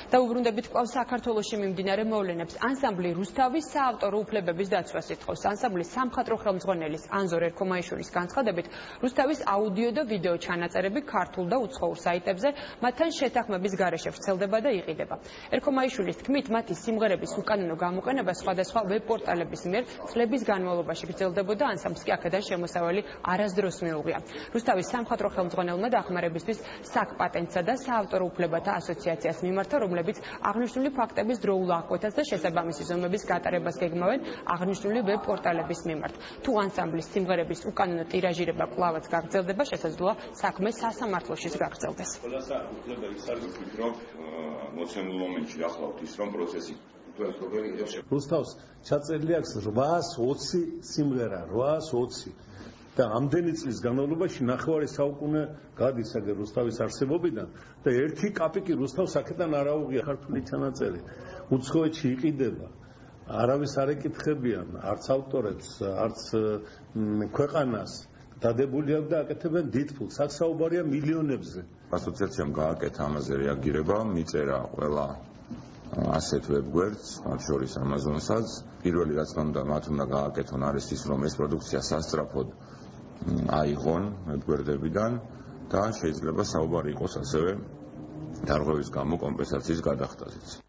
დაუბრუნდებით კვლავ საქართველოში მიმდინარე მოვლენებს. ანსამბლი რუსთავის საავტორო უფლებების დაცვას ითხოვს. ანსამბლის სამხატვრო ხელმძღვანელის ანზორ ერქომაიშვილის განცხადებით, რუსთავის აუდიო და ვიდეო ჩანაწერები ქართულ და უცხოურ საიტებზე მათთან შეთანხმების გარეშე ვრცელდება და იყიდება. ერქომაიშვილის თქმით, მათი სიმღერების უკანონო გამოყენება სხვადასხვა ვებ-პორტალების მიერ წლების განმავლობაში გრძელდებოდა, ანსამბლს კი აქედან შემოსავალი არასდროს მიუღია. რუსთავის სამხატვრო ხელმძღვანელმა დახმარებისთვის SAC პატენტსა და საავტორო უფლებათა ასოციაციას მიმართა, რომლებიც აღნიშნული ფაქტების დროულ აღკვეთას და შესაბამისი ზომების გატარებას გეგმავენ აღნიშნული ვებ-პორტალების მიმართ. თუ ანსამბლის სიმღერების უკანონო ტირაჟირება კვლავაც გაგრძელდება, შესაძლოა საქმე სასამართლოშიც გაგრძელდეს. მოცემულ მომენტში ახლავთ ის რომ პროცესი რუსთავს ჩაწერილი აქვს 820 სიმღერა, 820 და ამდენი წლის განმავლობაში ნახევარი საუკუნე გადის აგერ რუსთავის არსებობიდან და ერთი კაპიკი რუსთავს აქედან არ აუღია ქართული ჩანაწერი. უცხოეთში იყიდება, არავის არ ეკითხებიან, არც ავტორებს, არც ქვეყანას. დადებული აქვს და აკეთებენ დიდ ფულს. აქ საუბარია მილიონებზე. ასოციაციამ გააკეთა ამაზე რეაგირება, მიწერა ყველა ასეთ ვებგვერდს, მათ შორის Amazon-საც. პირველი რაც მათ უნდა გააკეთონ არის ის, რომ ეს პროდუქცია სასწრაფოდ აიღონ ვებგვერდებიდან და შეიძლება საუბარი იყოს ასევე დარღვევის გამო კომპენსაციის გადახდაზეც.